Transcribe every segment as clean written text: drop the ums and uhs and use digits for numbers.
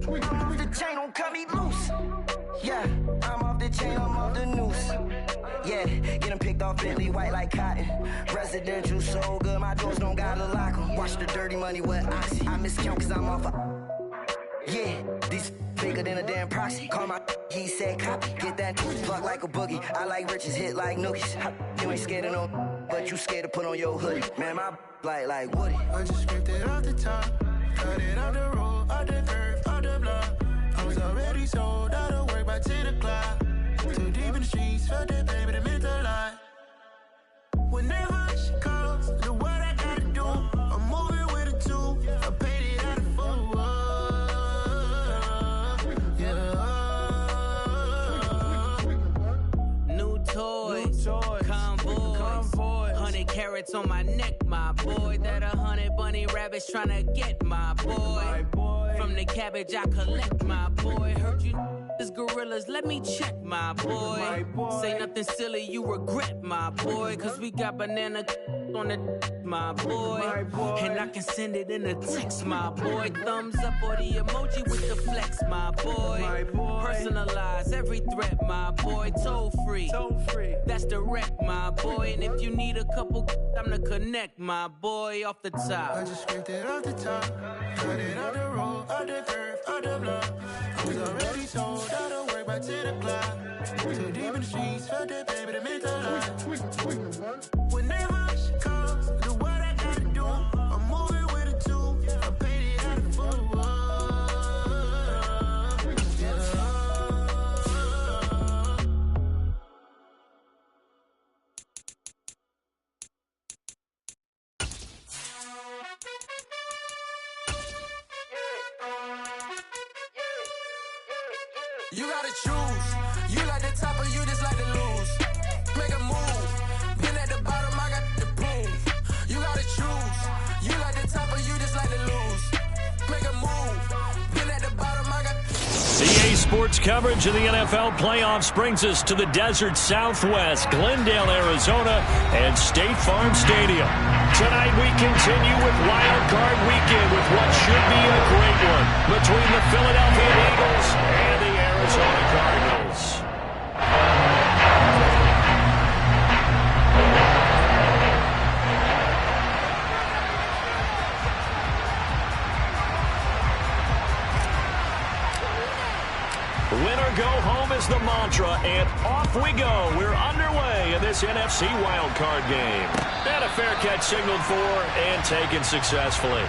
The chain don't cut me loose. Yeah, I'm off the chain, I'm off the noose. Yeah, get them picked off Bentley, white like cotton. Residential so good, my doors don't gotta lock them. Watch the dirty money with Oxy. I miscount cause I'm off a... Yeah, these bigger than a damn proxy. Call my he said copy. Get that fuck like a boogie. I like riches, hit like nookies. You ain't scared of no, but you scared to put on your hoodie. Man, my like Woody. I just scraped it off the top. Cut it off the road, off the curve, off the block. I was already sold out of work by 10 o'clock. Too deep in the streets, felt that baby, that meant a lot. Whenever she calls, do what I gotta do. I'm moving with a two. I paid it out of full. Yeah. New toys, convoys. 100 carats on my neck, my boy. That 100 bunny rabbits tryna get my boy. From the cabbage I collect, my boy. Heard you is gorillas, let me check, my boy. Say nothing silly, you regret, my boy. Cause we got banana on the my boy. And I can send it in a text, my boy. Thumbs up or the emoji with the flex, my boy. Personalize every threat, my boy. Toll free, that's direct, my boy. And if you need a couple, I'm the connect, my boy. Off the top, I just scraped it off the top. Cut it off the road, off the curve, off the block. I was already sold out of work by 10 o'clock. Too deep in the streets, felt that baby, that meant a lot. Whenever she calls, do what I gotta do. I'm moving with a two. I paid it out of full. You gotta choose. You like the top or you just like to lose. Make a move. Been at the bottom, I got the proof. You gotta choose. You like the top or you just like to lose. Make a move. Been at the bottom, I got EA Sports coverage of the NFL playoffs brings us to the desert Southwest, Glendale, Arizona, and State Farm Stadium. Tonight we continue with Wildcard Weekend with what should be a great one between the Philadelphia Eagles and the Arizona Cardinals. Winner go home is the mantra, and off we go. We're underway in this NFC wildcard game. And a fair catch signaled for and taken successfully.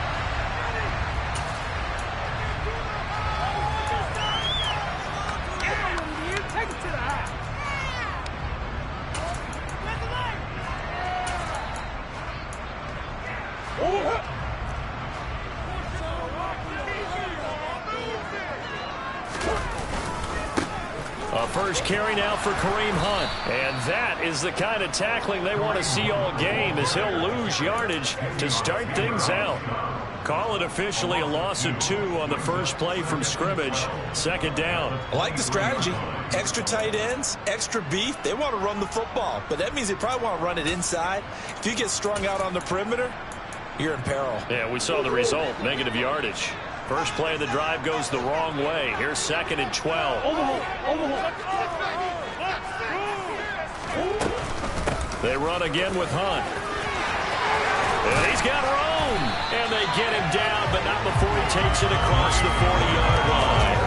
A first carry now for Kareem Hunt. And that is the kind of tackling they want to see all game, as he'll lose yardage to start things out. Call it officially a loss of 2 on the first play from scrimmage. Second down. I like the strategy. Extra tight ends, extra beef. They want to run the football, but that means they probably want to run it inside. If you get strung out on the perimeter, you're in peril. Yeah, we saw the result. Negative yardage. First play of the drive goes the wrong way. Here's 2nd and 12. They run again with Hunt. And he's got room. And they get him down, but not before he takes it across the 40-yard line.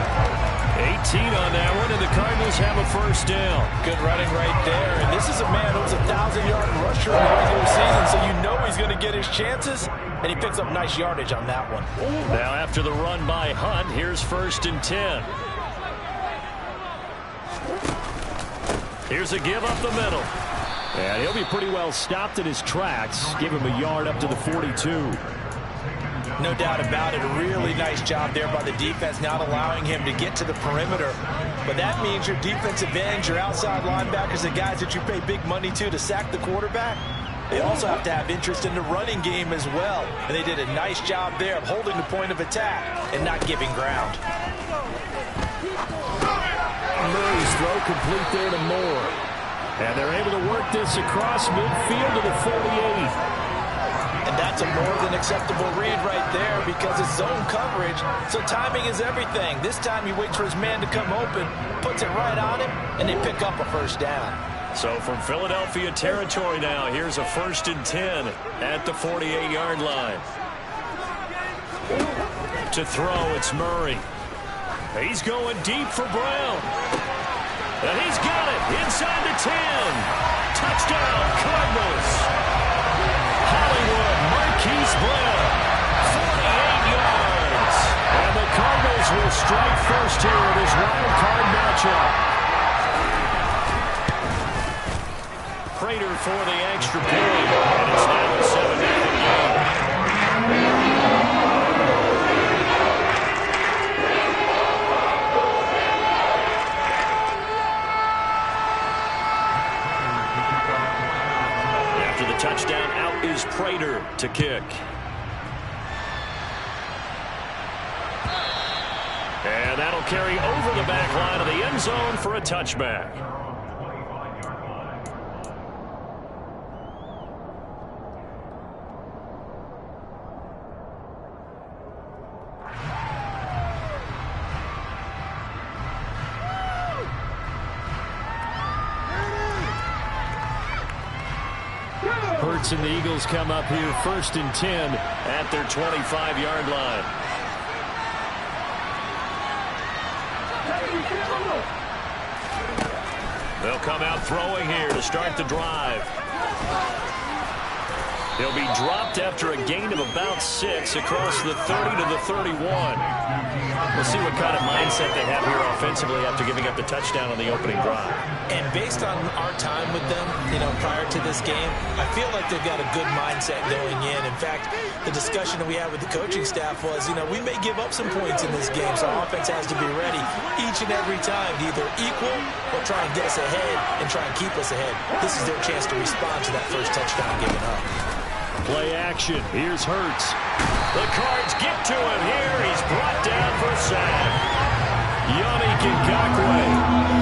18 on that one, and the Cardinals have a first down. Good running right there. And this is a man who's a 1,000-yard rusher in the regular season, so you know he's going to get his chances. And he picks up nice yardage on that one. Now after the run by Hunt, here's 1st and 10. Here's a give up the middle. And he'll be pretty well stopped in his tracks. Give him a yard up to the 42. No doubt about it. A really nice job there by the defense, not allowing him to get to the perimeter. But that means your defensive ends, your outside linebackers, the guys that you pay big money to sack the quarterback, they also have to have interest in the running game as well. And they did a nice job there of holding the point of attack and not giving ground. Murray's throw complete there to Moore. And they're able to work this across midfield to the 48. And that's a more than acceptable read right there because it's zone coverage, so timing is everything. This time he waits for his man to come open, puts it right on him, and they pick up a first down. So from Philadelphia territory now, here's a 1st and 10 at the 48-yard line. To throw, it's Murray. He's going deep for Brown. And he's got it inside the 10. Touchdown, Cardinals. Hollywood, Marquise Brown, 48 yards. And the Cardinals will strike first here in this wild card matchup. Prater for the extra point, and it's now a 7-0 game. After the touchdown, out is Prater to kick. And that'll carry over the back line of the end zone for a touchback. Hurts and the Eagles come up here 1st and 10 at their 25-yard line. They'll come out throwing here to start the drive. He'll be dropped after a gain of about 6 across the 30 to the 31. We'll see what kind of mindset they have here offensively after giving up the touchdown on the opening drive. And based on our time with them, prior to this game, I feel like they've got a good mindset going in. In fact, the discussion that we had with the coaching staff was, we may give up some points in this game, so our offense has to be ready each and every time to either equal or try and get us ahead and try and keep us ahead. This is their chance to respond to that first touchdown given up. Play action. Here's Hurts. The Cards get to him here. He's brought down for a sack. Yannick Ngakoue.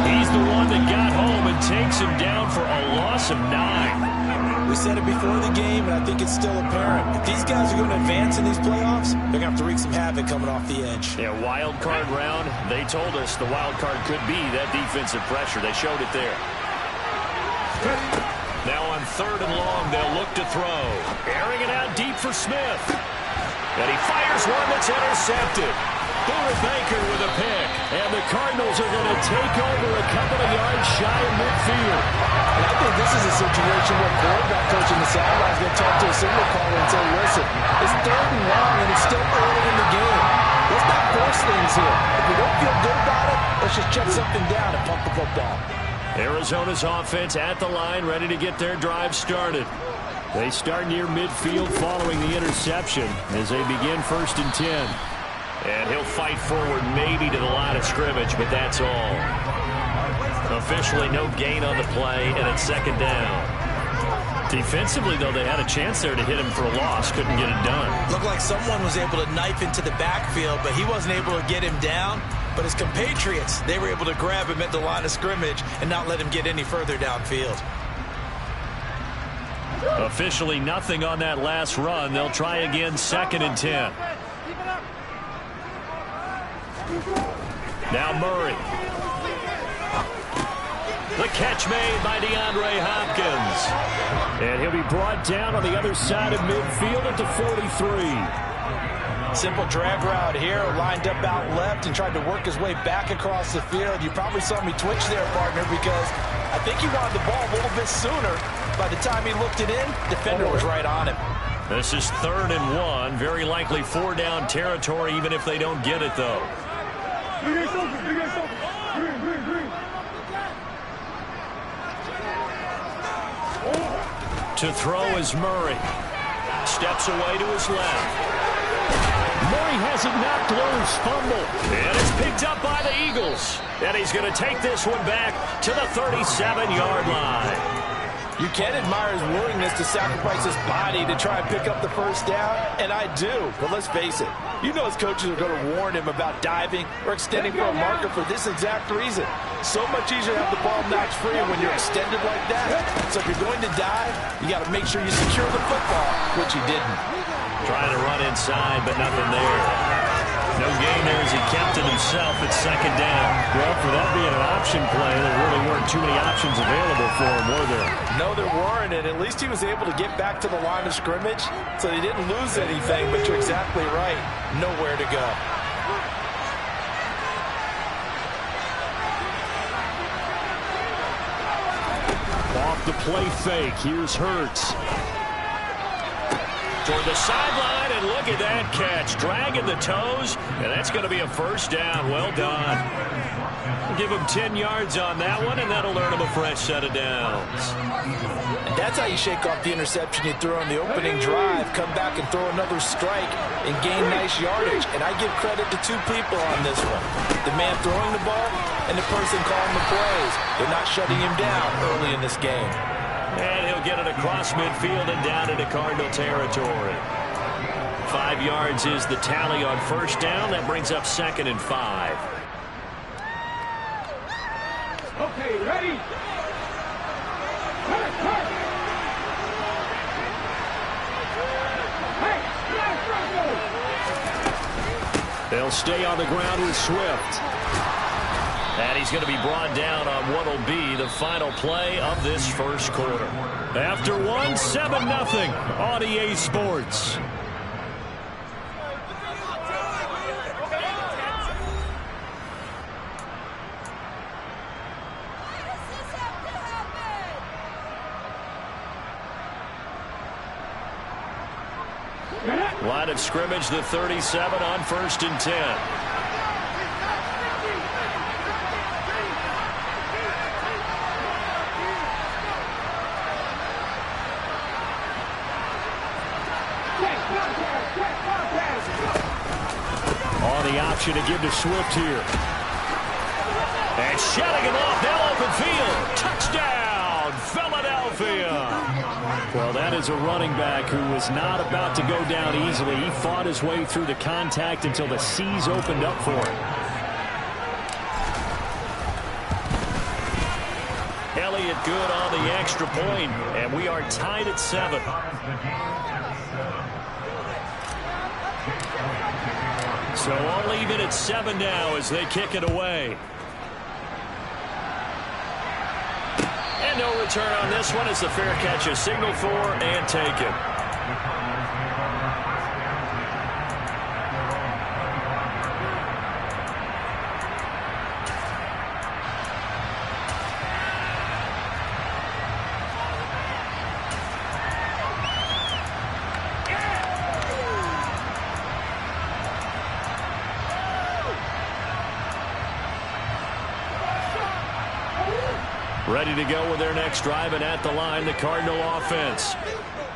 He's the one that got home and takes him down for a loss of 9. We said it before the game, and I think it's still apparent. If these guys are going to advance in these playoffs, they're going to have to wreak some havoc coming off the edge. Yeah, wild card round. They told us the wild card could be that defensive pressure. They showed it there. Now on 3rd and long, they'll look to throw. Airing it out deep for Smith. And he fires one that's intercepted. Buda Baker with a pick. And the Cardinals are going to take over a couple of yards shy of midfield. And I think this is a situation where quarterback coach in the sideline is going to talk to a signal caller and say, listen, it's 3rd and long and it's still early in the game. Let's not force things here. If we don't feel good about it, let's just check something down and pump the football. Arizona's offense at the line, ready to get their drive started. They start near midfield following the interception as they begin 1st and 10. And he'll fight forward maybe to the line of scrimmage, but that's all. Officially no gain on the play, and it's 2nd down. Defensively, though, they had a chance there to hit him for a loss. Couldn't get it done. Looked like someone was able to knife into the backfield, but he wasn't able to get him down. But his compatriots, they were able to grab him at the line of scrimmage and not let him get any further downfield. Officially nothing on that last run. They'll try again 2nd and 10. Now Murray. The catch made by DeAndre Hopkins. And he'll be brought down on the other side of midfield at the 43. Simple drag route here, lined up out left and tried to work his way back across the field. You probably saw me twitch there, partner, because I think he wanted the ball a little bit sooner. By the time he looked it in, defender was right on him. This is 3rd and 1. Very likely 4-down territory, even if they don't get it, though. To throw is Murray. Steps away to his left. Murray has it knocked loose. Fumble. And it's picked up by the Eagles. And he's going to take this one back to the 37-yard line. You can admire his willingness to sacrifice his body to try and pick up the first down, and I do. But let's face it, you know his coaches are going to warn him about diving or extending for a marker for this exact reason. So much easier to have the ball knocked free when you're extended like that. So if you're going to dive, you got to make sure you secure the football, which he didn't. Trying to run inside, but nothing there. No gain there as he kept it himself at second down. Well, for that being an option play, there really weren't too many options available for him, were there? No, there weren't, and at least he was able to get back to the line of scrimmage, so he didn't lose anything, but you're exactly right. Nowhere to go. Off the play fake, here's Hurts. Toward the sideline, and look at that catch. Dragging the toes, and that's going to be a first down. Well done. Give him 10 yards on that one, and that'll earn him a fresh set of downs. And that's how you shake off the interception you threw on the opening drive. Come back and throw another strike and gain nice yardage. And I give credit to two people on this one. The man throwing the ball and the person calling the plays. They're not shutting him down early in this game. And he'll get it across midfield and down into Cardinal territory. 5 yards is the tally on first down. That brings up 2nd and 5. Okay, ready? They'll stay on the ground with Swift. And he's going to be brought down on what will be the final play of this first quarter. After one, 7-0 on EA Sports. Line of scrimmage, the 37 on 1st and 10. On the option to give to Swift here. And shutting him off, now open field. Touchdown, Philadelphia. Well, that is a running back who was not about to go down easily. He fought his way through the contact until the C's opened up for him. Elliott good on the extra point, and we are tied at 7. So all even at 7 now as they kick it away. And no return on this one as the fair catch is signaled for and taken. Ready to go with their next drive, and at the line, the Cardinal offense.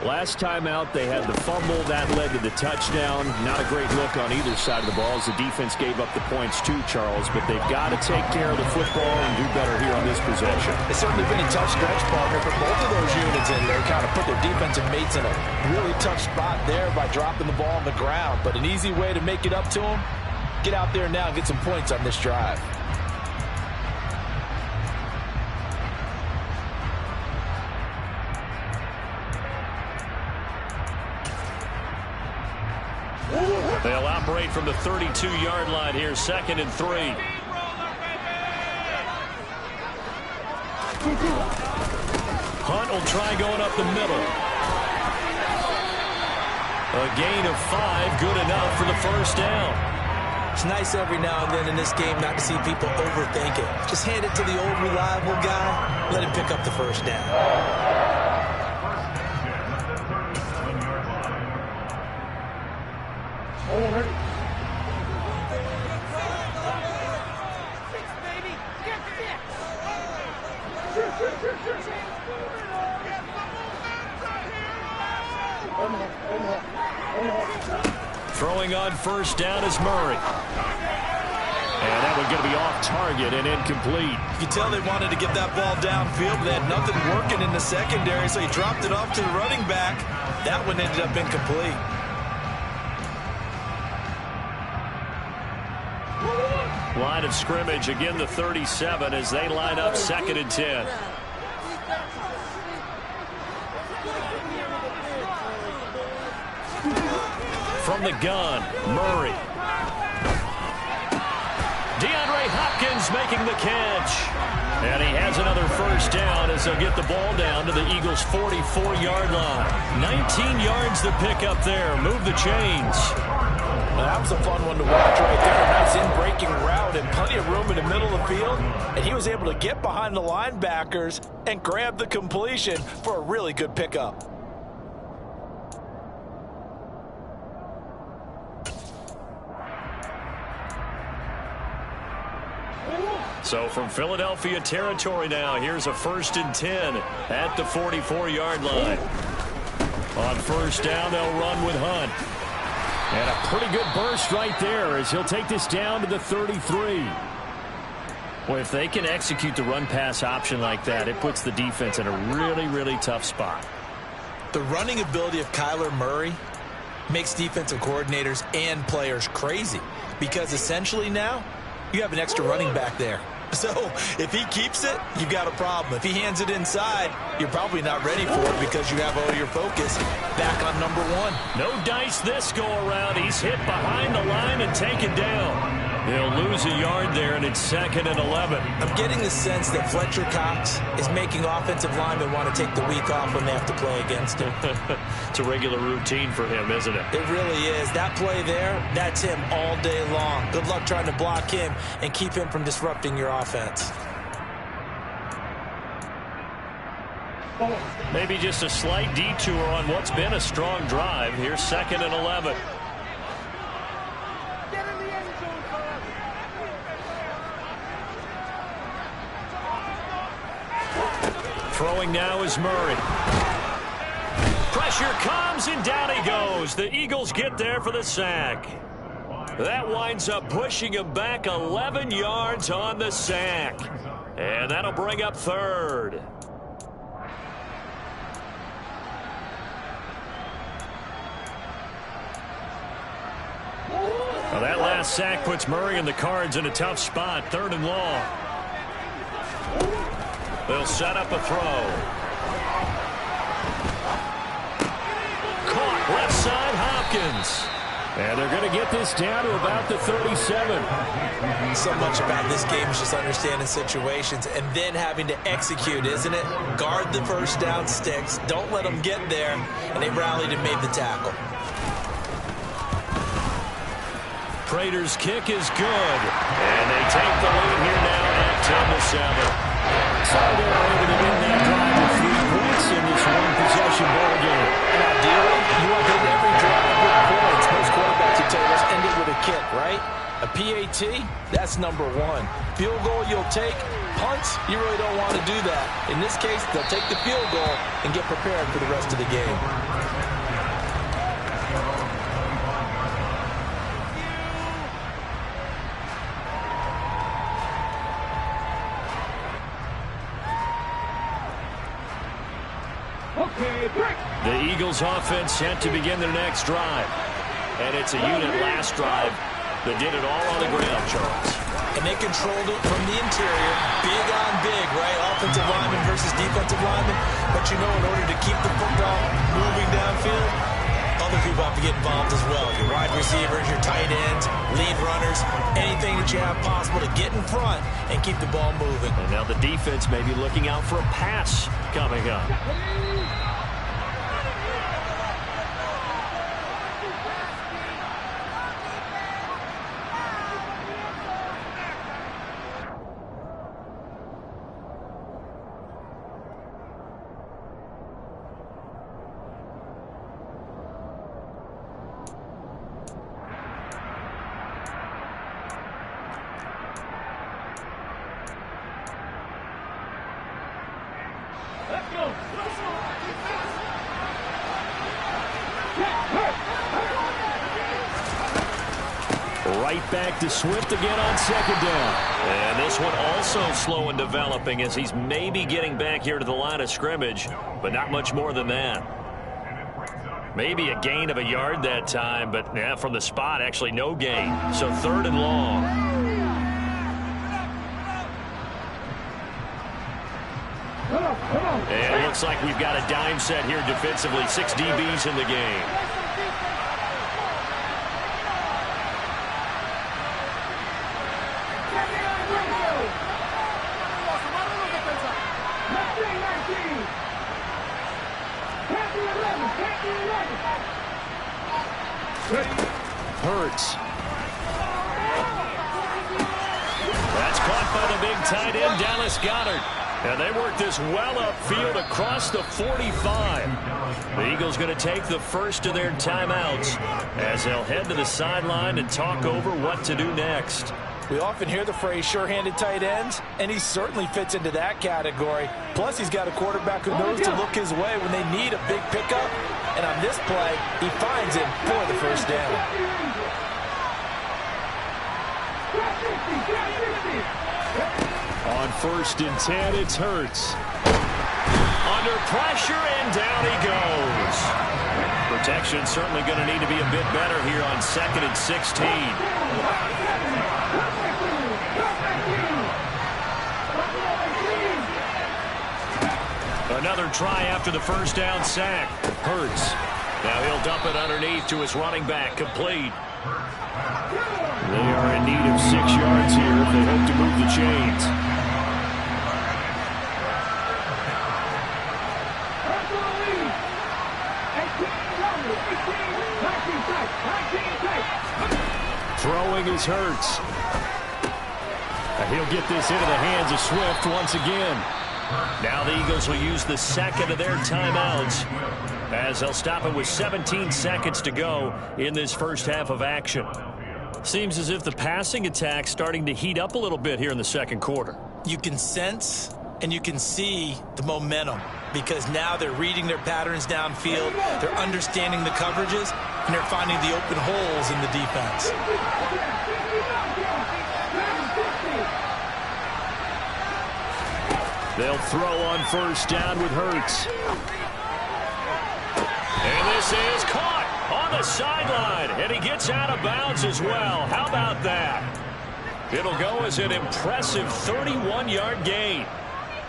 Last time out, they had the fumble. That led to the touchdown. Not a great look on either side of the ball as the defense gave up the points too, Charles. But they've got to take care of the football and do better here on this possession. It's certainly been a tough stretch, partner, for both of those units in there. Kind of put their defensive mates in a really tough spot there by dropping the ball on the ground. But an easy way to make it up to them, get out there now and get some points on this drive. They'll operate from the 32-yard line here, 2nd and 3. Hunt will try going up the middle. A gain of 5, good enough for the first down. It's nice every now and then in this game not to see people overthink it. Just hand it to the old reliable guy, let him pick up the first down. Throwing on first down is Murray. And that one going to be off target and incomplete. You can tell they wanted to get that ball downfield, but they had nothing working in the secondary, so he dropped it off to the running back. That one ended up incomplete. Line of scrimmage, again the 37 as they line up 2nd and 10. From the gun, Murray. DeAndre Hopkins making the catch. And he has another first down as they'll get the ball down to the Eagles' 44-yard line. 19 yards to pick up there. Move the chains. Well, that was a fun one to watch right there. A nice in-breaking route and plenty of room in the middle of the field. And he was able to get behind the linebackers and grab the completion for a really good pickup. So from Philadelphia territory now, here's a 1st and 10 at the 44-yard line. On first down, they'll run with Hunt. And a pretty good burst right there as he'll take this down to the 33. Well, if they can execute the run-pass option like that, it puts the defense in a really, really tough spot. The running ability of Kyler Murray makes defensive coordinators and players crazy because essentially now you have an extra running back there. So if he keeps it, you've got a problem. If he hands it inside, you're probably not ready for it because you have all your focus back on number 1. No dice this go around. He's hit behind the line and taken down. He'll lose a yard there, and it's 2nd and 11. I'm getting the sense that Fletcher Cox is making offensive linemen want to take the week off when they have to play against him. It's a regular routine for him, isn't it? It really is. That play there, that's him all day long. Good luck trying to block him and keep him from disrupting your offense. Maybe just a slight detour on what's been a strong drive. Here's 2nd and 11. Throwing now is Murray. Pressure comes, and down he goes. The Eagles get there for the sack. That winds up pushing him back 11 yards on the sack. And that'll bring up 3rd. Well, that last sack puts Murray and the Cards in a tough spot. 3rd and long. They'll set up a throw. Caught left side, Hopkins. And they're going to get this down to about the 37. So much about this game is just understanding situations and then having to execute, isn't it? Guard the first down sticks. Don't let them get there. And they rallied and made the tackle. Prater's kick is good. And they take the lead here now at 10-7. So they're able to win that drive with 3 points in this one-possession ball game. And ideally, you want to end every drive with points. Most quarterbacks would tell us end it with a kick, right? A PAT, that's number 1. Field goal you'll take. Punts, you really don't want to do that. In this case, they'll take the field goal and get prepared for the rest of the game. The Eagles offense set to begin their next drive. And it's a unit last drive that did it all on the ground, Charles. And they controlled it from the interior. Big on big, right? Offensive lineman versus defensive lineman. But you know, in order to keep the football moving downfield, other people have to get involved as well. Your wide receivers, your tight ends, lead runners, anything that you have possible to get in front and keep the ball moving. And now the defense may be looking out for a pass coming up. Right back to Swift again on second down. And this one also slow and developing as he's maybe getting back here to the line of scrimmage, but not much more than that. Maybe a gain of a yard that time, but yeah, from the spot, actually no gain. So 3rd and long. And it looks like we've got a dime set here defensively. 6 DBs in the game. Hurts. That's caught by the big tight end, Dallas Goedert. And they work this well upfield across the 45. The Eagles going to take the first of their timeouts as they'll head to the sideline and talk over what to do next. We often hear the phrase sure-handed tight ends, and he certainly fits into that category. Plus, he's got a quarterback who knows to look his way when they need a big pickup. And on this play, he finds him for the first down. On 1st and 10, it's Hurts. Under pressure, and down he goes. Protection certainly going to need to be a bit better here on 2nd and 16. Another try after the first down sack. Hurts. Now he'll dump it underneath to his running back. Complete. They are in need of 6 yards here if they hope to move the chains. Throwing is Hurts. He'll get this into the hands of Swift once again. Now the Eagles will use the second of their timeouts as they'll stop it with 17 seconds to go in this first half of action. Seems as if the passing attack's starting to heat up a little bit here in the second quarter. You can sense and you can see the momentum because now they're reading their patterns downfield, they're understanding the coverages, and they're finding the open holes in the defense. They'll throw on first down with Hurts. And this is caught on the sideline, and he gets out of bounds as well. How about that? It'll go as an impressive 31-yard gain.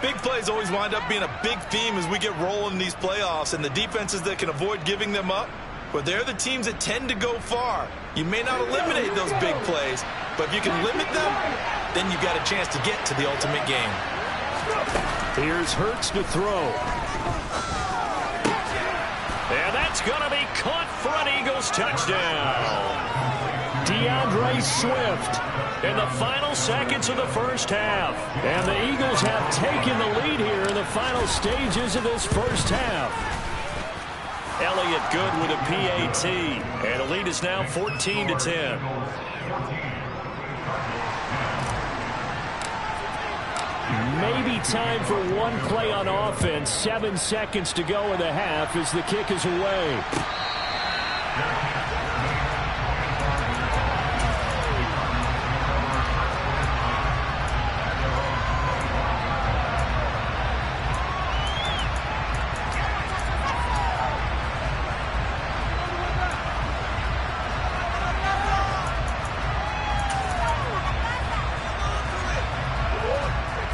Big plays always wind up being a big theme as we get rolling in these playoffs, and the defenses that can avoid giving them up, well, they're the teams that tend to go far. You may not eliminate those big plays, but if you can limit them, then you've got a chance to get to the ultimate game. Here's Hurts to throw. And that's going to be caught for an Eagles touchdown. DeAndre Swift in the final seconds of the first half. And the Eagles have taken the lead here in the final stages of this first half. Elliott good with a PAT. And the lead is now 14-10. Maybe time for one play on offense. 7 seconds to go in the half as the kick is away.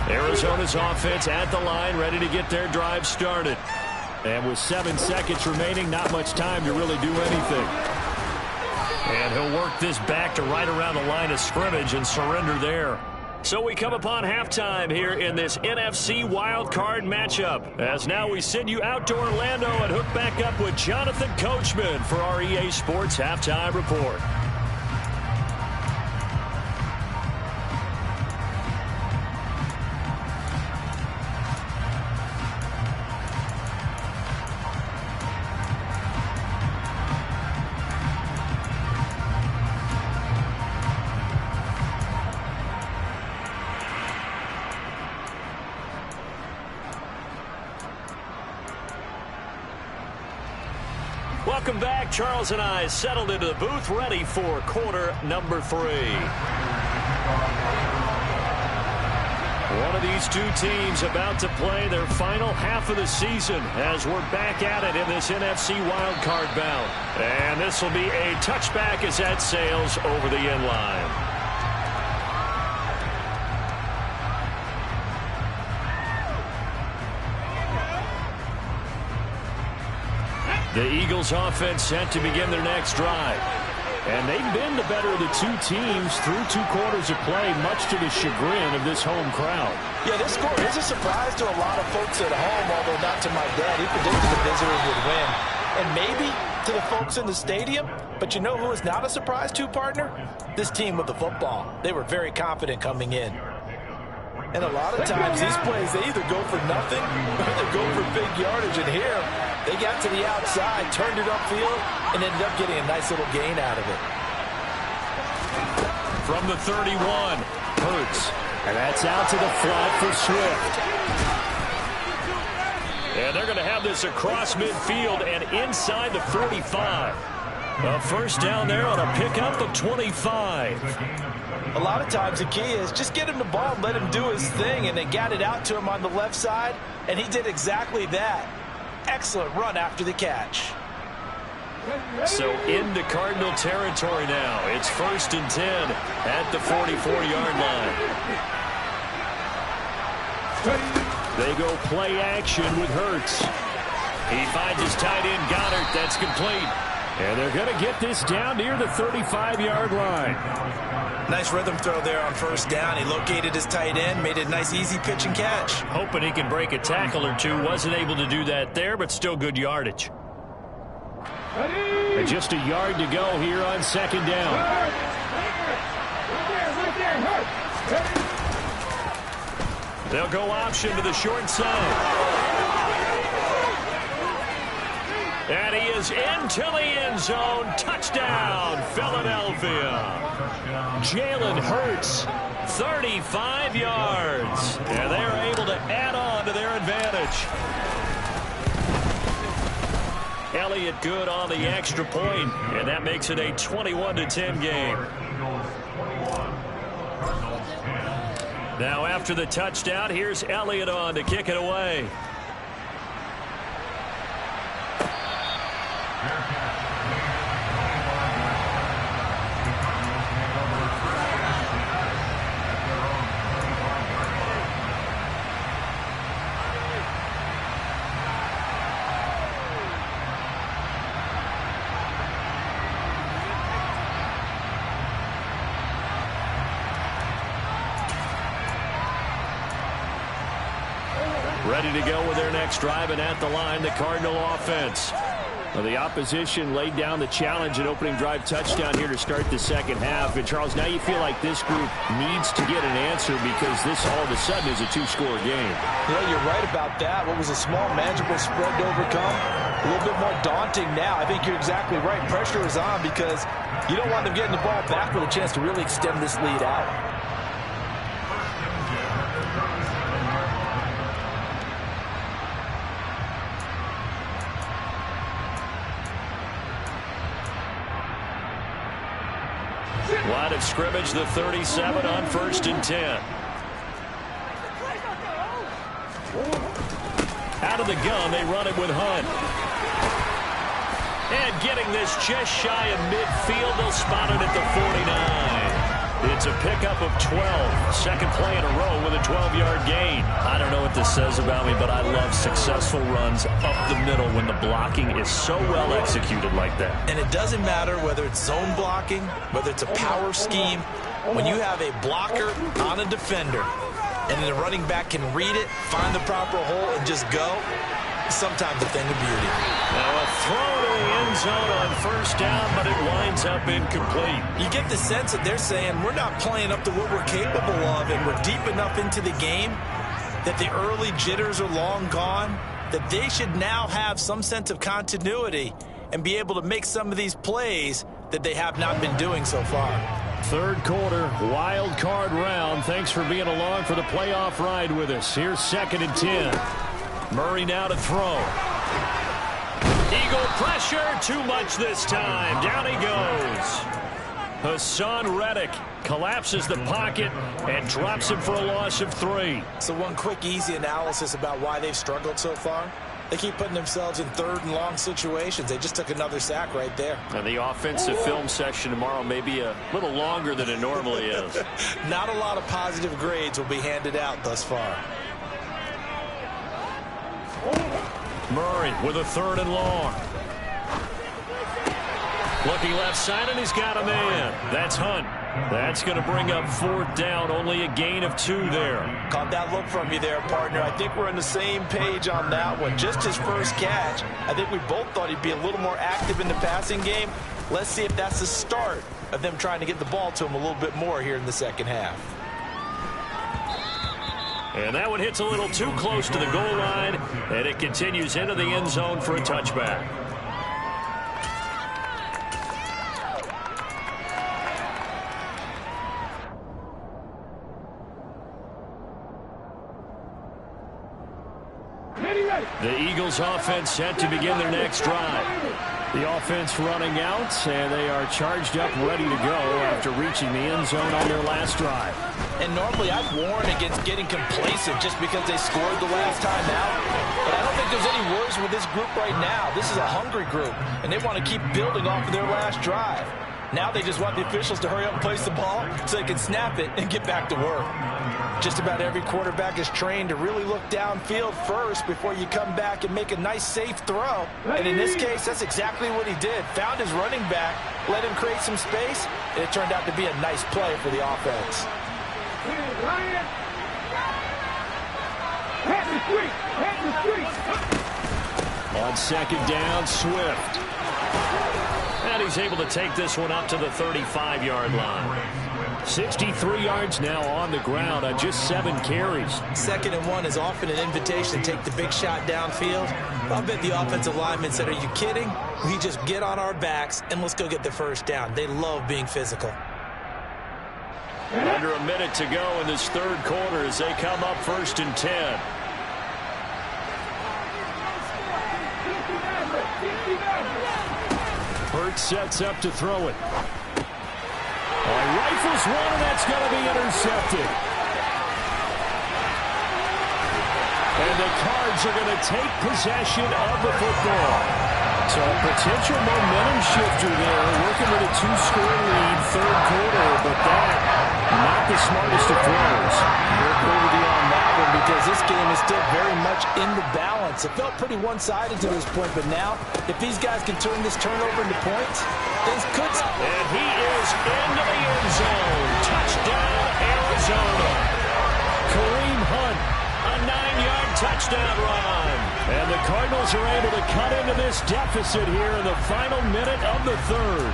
Arizona's offense at the line, ready to get their drive started. And with 7 seconds remaining, not much time to really do anything. And he'll work this back to right around the line of scrimmage and surrender there. So we come upon halftime here in this NFC Wildcard matchup. As now we send you out to Orlando and hook back up with Jonathan Coachman for our EA Sports Halftime Report. Welcome back. Charles and I settled into the booth, ready for quarter number 3. One of these two teams about to play their final half of the season as we're back at it in this NFC Wildcard bout. And this will be a touchback as that sails over the end line. The Eagles offense set to begin their next drive. And they've been the better of the two teams through 2 quarters of play, much to the chagrin of this home crowd. Yeah, this score is a surprise to a lot of folks at home, although not to my dad. He predicted the visitors would win. And maybe to the folks in the stadium. But you know who is not a surprise to, partner? This team with the football. They were very confident coming in. And a lot of times these plays, they either go for nothing or they go for big yardage. And here, they got to the outside, turned it upfield, and ended up getting a nice little gain out of it. From the 31, Hurts. And that's out to the flat for Swift. And they're going to have this across midfield and inside the 45. A first down there on a pickup of 25. A lot of times the key is just get him the ball and let him do his thing, and they got it out to him on the left side, and he did exactly that. Excellent run after the catch. So into Cardinal territory now. It's 1st and 10 at the 44-yard line. They go play action with Hurts. He finds his tight end Goddard. That's complete. And they're going to get this down near the 35-yard line. Nice rhythm throw there on first down. He located his tight end, made it a nice easy pitch and catch. Hoping he can break a tackle or two. Wasn't able to do that there, but still good yardage. And just a yard to go here on 2nd down. They'll go option to the short side. And he is into the end zone. Touchdown, Philadelphia. Jalen Hurts, 35 yards. And they're able to add on to their advantage. Elliott good on the extra point, and that makes it a 21-10 game. Now after the touchdown, here's Elliott on to kick it away. Ready to go with their next drive, and at the line, the Cardinal offense. Well, the opposition laid down the challenge and opening drive touchdown here to start the second half. And, Charles, now you feel like this group needs to get an answer because this all of a sudden is a 2-score game. Yeah, you're right about that. What was a small, manageable spread to overcome, a little bit more daunting now. I think you're exactly right. Pressure is on because you don't want them getting the ball back with a chance to really extend this lead out. Line of scrimmage, the 37 on 1st and 10. Out of the gun, they run it with Hunt. And getting this just shy of midfield, they'll spot it at the 49. It's a pickup of 12. Second play in a row with a 12-yard gain. I don't know what this says about me, but I love successful runs up the middle when the blocking is so well executed like that. And it doesn't matter whether it's zone blocking, whether it's a power scheme. When you have a blocker on a defender and the running back can read it, find the proper hole, and just go, sometimes a thing of beauty. Now a throw to the end zone on first down, but it winds up incomplete. You get the sense that they're saying we're not playing up to what we're capable of, and we're deep enough into the game that the early jitters are long gone, that they should now have some sense of continuity and be able to make some of these plays that they have not been doing so far. Third quarter, wild card round. Thanks for being along for the playoff ride with us. Here's 2nd and 10. Murray now to throw. Eagle pressure, too much this time. Down he goes. Hassan Reddick collapses the pocket and drops him for a loss of 3. So one quick, easy analysis about why they've struggled so far. They keep putting themselves in third and long situations. They just took another sack right there. And the offensive film session tomorrow may be a little longer than it normally is. Not a lot of positive grades will be handed out thus far. Murray with a 3rd and long. Looking left side, and he's got a man. That's Hunt. That's going to bring up 4th down. Only a gain of 2 there. Caught that look from you there, partner. I think we're on the same page on that one. Just his first catch. I think we both thought he'd be a little more active in the passing game. Let's see if that's the start of them trying to get the ball to him a little bit more here in the second half. And that one hits a little too close to the goal line, and it continues into the end zone for a touchback. The Eagles offense set to begin their next drive. The offense running out, and they are charged up, ready to go after reaching the end zone on their last drive. And normally I'd warn against getting complacent just because they scored the last time out. But I don't think there's any worries with this group right now. This is a hungry group, and they want to keep building off of their last drive. Now they just want the officials to hurry up and place the ball so they can snap it and get back to work. Just about every quarterback is trained to really look downfield first before you come back and make a nice, safe throw. And in this case, that's exactly what he did. Found his running back, let him create some space, and it turned out to be a nice play for the offense. On 2nd down, Swift. And he's able to take this one up to the 35-yard line. 63 yards now on the ground on just 7 carries. 2nd and 1 is often an invitation to take the big shot downfield. I'll bet the offensive lineman said, are you kidding? We just get on our backs and let's go get the first down. They love being physical. Under a minute to go in this 3rd quarter as they come up 1st and 10. Hurts sets up to throw it. Rifles one, and that's going to be intercepted. And the Cards are going to take possession of the football. So a potential momentum shifter there, working with a 2-score lead, 3rd quarter, but that, not the smartest of throws. We'll agree with you on that one because this game is still very much in the balance. It felt pretty one-sided to this point, but now, if these guys can turn this turnover into points, things could... And he is into the end zone. Touchdown, Arizona. Kareem Hunt, a 9-yard touchdown run. And the Cardinals are able to cut into this deficit here in the final minute of the 3rd.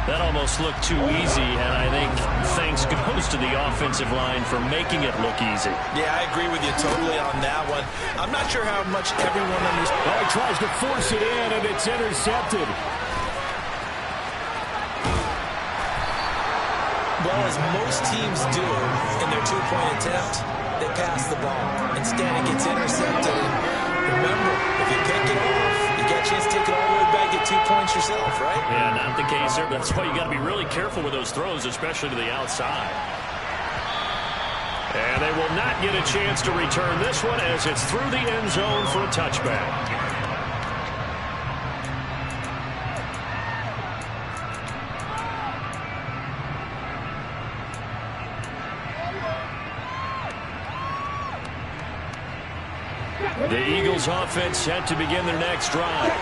That almost looked too easy, and I think thanks goes to the offensive line for making it look easy. Yeah, I agree with you totally on that one. I'm not sure how much everyone understands. Oh, he tries to force it in, and it's intercepted. Well, as most teams do in their 2-point attempt, they pass the ball. Instead, it gets intercepted. And remember, if you pick it off, you got a chance to take it all the way back, get 2 points yourself, right? Yeah, not the case there. That's why you got to be really careful with those throws, especially to the outside. And they will not get a chance to return this one as it's through the end zone for a touchback. The Eagles offense set to begin their next drive.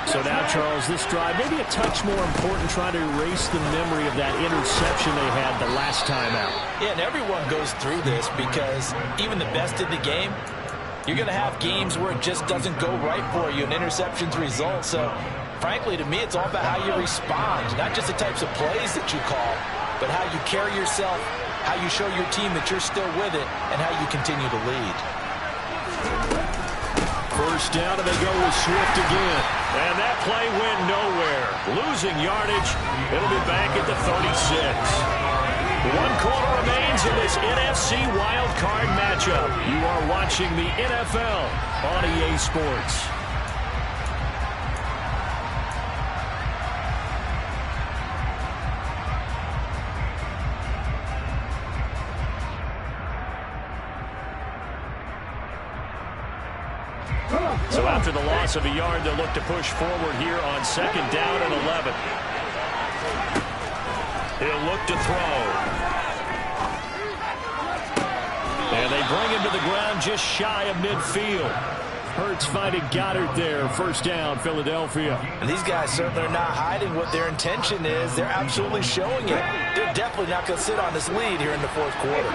So now, Charles, this drive maybe a touch more important, trying to erase the memory of that interception they had the last time out. Yeah, and everyone goes through this because even the best in the game, you're going to have games where it just doesn't go right for you and interceptions result. So, frankly, to me, it's all about how you respond, not just the types of plays that you call, but how you carry yourself, how you show your team that you're still with it, and how you continue to lead. First down, and they go with Swift again. And that play went nowhere. Losing yardage. It'll be back at the 36. 1 quarter remains in this NFC Wildcard matchup. You are watching the NFL on EA Sports. So after the loss of a yard, they'll look to push forward here on 2nd down and 11. He'll look to throw. And they bring him to the ground just shy of midfield. Hurts finding Goddard there. 1st down, Philadelphia. And these guys certainly are not hiding what their intention is. They're absolutely showing it. They're definitely not going to sit on this lead here in the 4th quarter.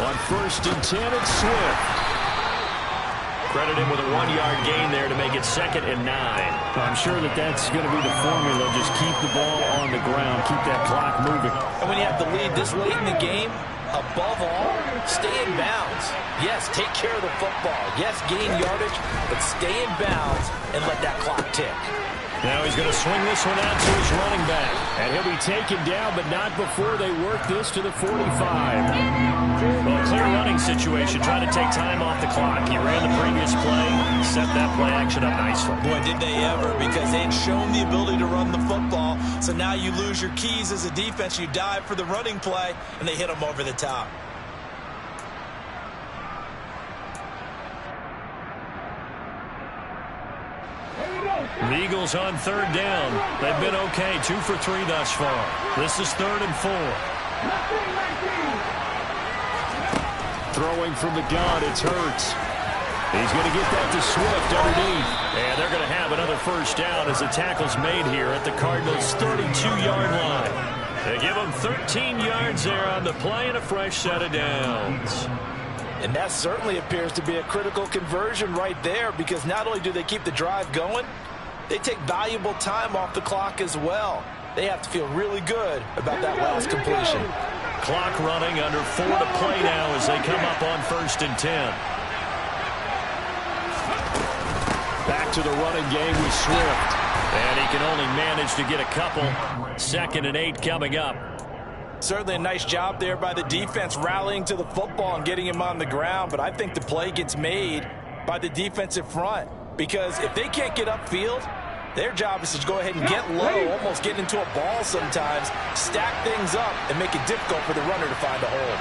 On 1st and 10, it's Swift. Credit him with a 1-yard gain there to make it 2nd and 9. I'm sure that's going to be the formula. Just keep the ball on the ground. Keep that clock moving. And when you have the lead this late in the game, above all, stay in bounds. Yes, take care of the football. Yes, gain yardage, but stay in bounds and let that clock tick. Now he's going to swing this one out to his running back. And he'll be taken down, but not before they work this to the 45. Well, a clear running situation, trying to take time off the clock. He ran the previous play, set that play action up nicely. Boy, did they ever, because they had shown the ability to run the football. So now you lose your keys as a defense. You dive for the running play, and they hit them over the top. The Eagles on 3rd down. They've been okay, 2 for 3 thus far. This is 3rd and 4. Throwing from the gun, it's Hurts. He's going to get that to Swift underneath. And they're going to have another 1st down as the tackle's made here at the Cardinals' 32-yard line. They give them 13 yards there on the play and a fresh set of downs. And that certainly appears to be a critical conversion right there, because not only do they keep the drive going, they take valuable time off the clock as well. They have to feel really good about that last completion. Clock running, under 4 to play now as they come up on 1st and 10. Back to the running game with Swift. And he can only manage to get a couple. 2nd and 8 coming up. Certainly a nice job there by the defense rallying to the football and getting him on the ground, but I think the play gets made by the defensive front, because if they can't get upfield, their job is to go ahead and get low, almost get into a ball sometimes, stack things up, and make it difficult for the runner to find a hole.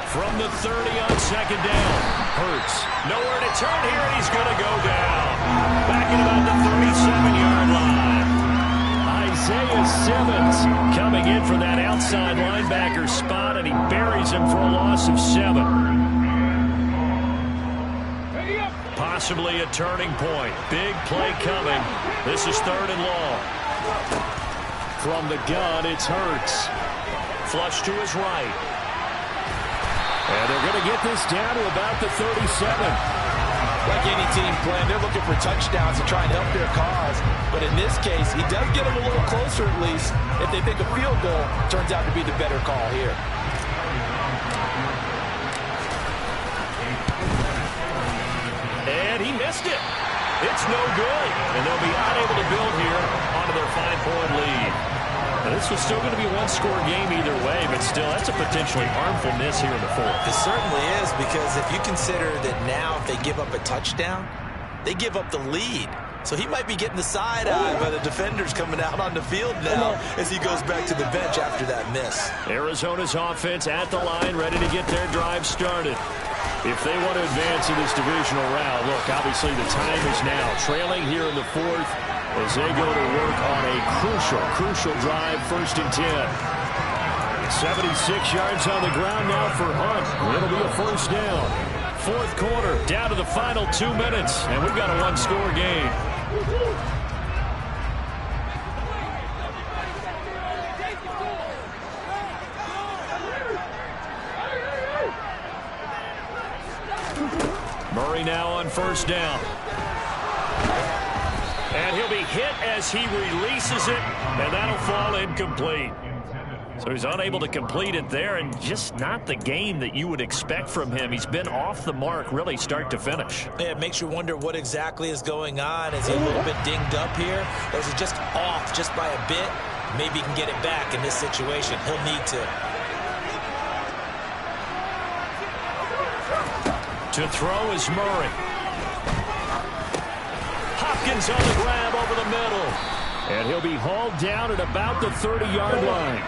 From the 30 on 2nd down. Hurts. Nowhere to turn here, and he's going to go down. Back at about the 37-yard line. Isaiah Simmons coming in for that outside linebacker spot, and he buries him for a loss of 7. Possibly a turning point. Big play coming. This is 3rd and long. From the gun, it's Hurts. Flush to his right. And they're going to get this down to about the 37. Like any team playing, they're looking for touchdowns to try and help their cause. But in this case, he does get them a little closer at least. If they think a field goal turns out to be the better call here. And he missed it. It's no good. And they'll be unable to build here onto their 5-point lead. Now, this was still going to be a one-score game either way, but still, that's a potentially harmful miss here in the 4th. It certainly is, because if you consider that now if they give up a touchdown, they give up the lead. So he might be getting the side-eye by the defenders coming out on the field now as he goes back to the bench after that miss. Arizona's offense at the line, ready to get their drive started. If they want to advance in this divisional round, look, obviously the time is now. Trailing here in the 4th as they go to work on a crucial drive, 1st and 10. 76 yards on the ground now for Hunt. It'll be a 1st down. 4th quarter, down to the final 2 minutes, and we've got a one-score game. Murray now on 1st down. And he'll be hit as he releases it, and that'll fall incomplete. So he's unable to complete it there, and just not the game that you would expect from him. He's been off the mark, really, start to finish. Yeah, it makes you wonder what exactly is going on. Is he a little bit dinged up here, or is it just off just by a bit? Maybe he can get it back in this situation. He'll need to. To throw is Murray. Hopkins on the grab over the middle. And he'll be hauled down at about the 30-yard line.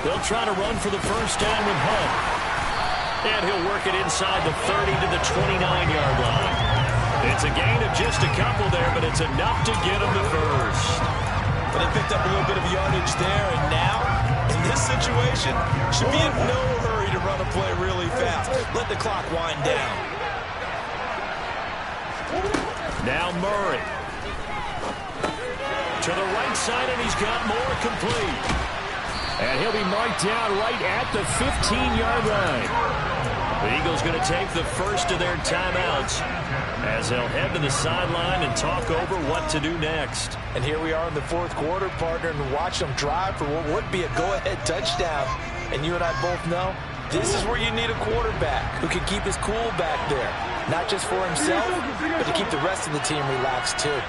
They'll try to run for the first down with Hunt. And he'll work it inside the 30 to the 29-yard line. It's a gain of just a couple there, but it's enough to get him the first. But they picked up a little bit of yardage there, and now, in this situation, should be in no hurry to run a play really fast. Let the clock wind down. Now Murray. To the right side, and he's got more complete. And he'll be marked down right at the 15-yard line. The Eagles going to take the first of their timeouts as they'll head to the sideline and talk over what to do next. And here we are in the fourth quarter, partner, and watch them drive for what would be a go-ahead touchdown. And you and I both know this is where you need a quarterback who can keep his cool back there. Not just for himself, but to keep the rest of the team relaxed too.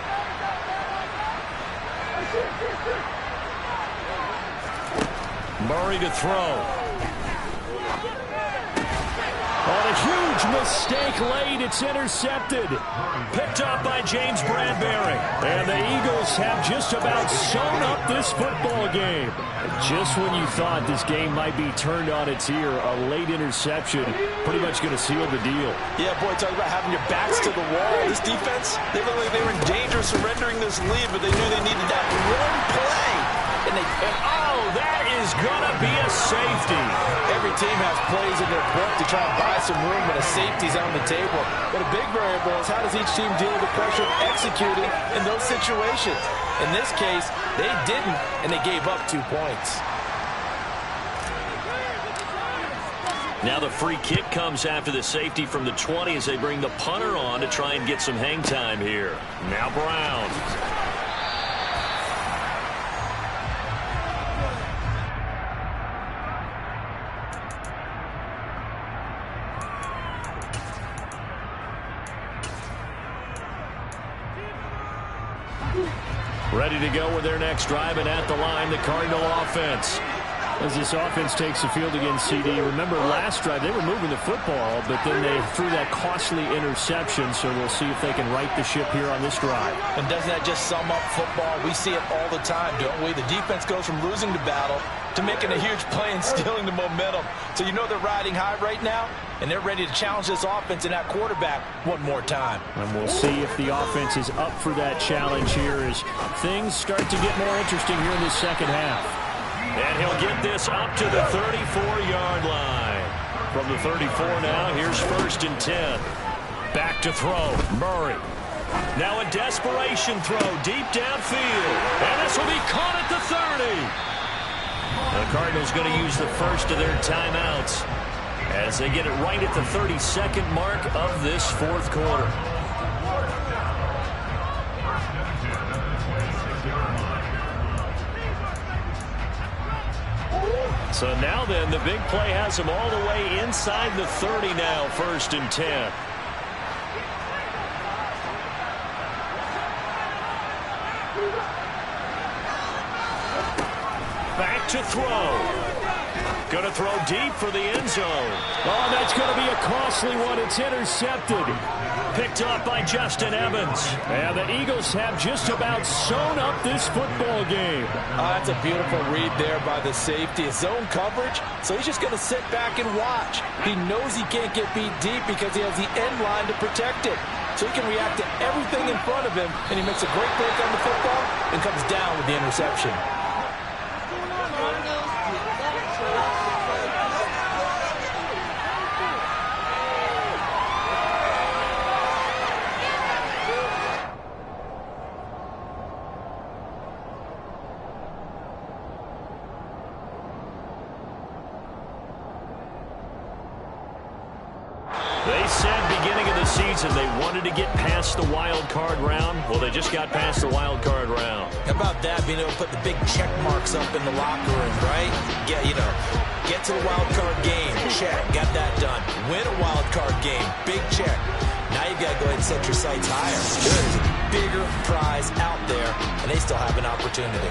Murray to throw. On a huge mistake late, it's intercepted. Picked up by James Bradbury. And the Eagles have just about sewn up this football game. Just when you thought this game might be turned on its ear, a late interception pretty much going to seal the deal. Yeah, boy, talk about having your backs to the wall. This defense, they looked like they were in danger of surrendering this lead, but they knew they needed that one play. And oh, that is going to be a safety. Every team has plays in their book to try and buy some room when a safety's on the table. But a big variable is how does each team deal with the pressure of executing in those situations? In this case, they didn't, and they gave up 2 points. Now the free kick comes after the safety from the 20 as they bring the punter on to try and get some hang time here. Now Brown. Ready to go with their next drive, and at the line, the Cardinal offense. As this offense takes the field against CD, remember last drive they were moving the football, but then they threw that costly interception, so we'll see if they can right the ship here on this drive. And doesn't that just sum up football? We see it all the time, don't we? The defense goes from losing the battle to making a huge play and stealing the momentum. So you know they're riding high right now, and they're ready to challenge this offense and that quarterback one more time. And we'll see if the offense is up for that challenge here as things start to get more interesting here in the second half. And he'll get this up to the 34-yard line. From the 34 now, here's 1st and 10. Back to throw, Murray. Now a desperation throw deep downfield. And this will be caught at the 30. The Cardinals going to use the first of their timeouts as they get it right at the 32nd mark of this fourth quarter. So now then, the big play has them all the way inside the 30 now, 1st and 10. Back to throw. Going to throw deep for the end zone. Oh, that's going to be a costly one. It's intercepted. Picked up by Justin Evans. And the Eagles have just about sewn up this football game. That's a beautiful read there by the safety. It's zone coverage, so he's just going to sit back and watch. He knows he can't get beat deep because he has the end line to protect it. So he can react to everything in front of him, and he makes a great break on the football and comes down with the interception. They said beginning of the season they wanted to get past the wild card round. Well, they just got past the wild card round. How about that, being able to put the big check marks up in the locker room, right? Yeah, you know, get to the wild card game, check, got that done. Win a wild card game, big check. Now you've got to go ahead and set your sights higher. There's a bigger prize out there, and they still have an opportunity.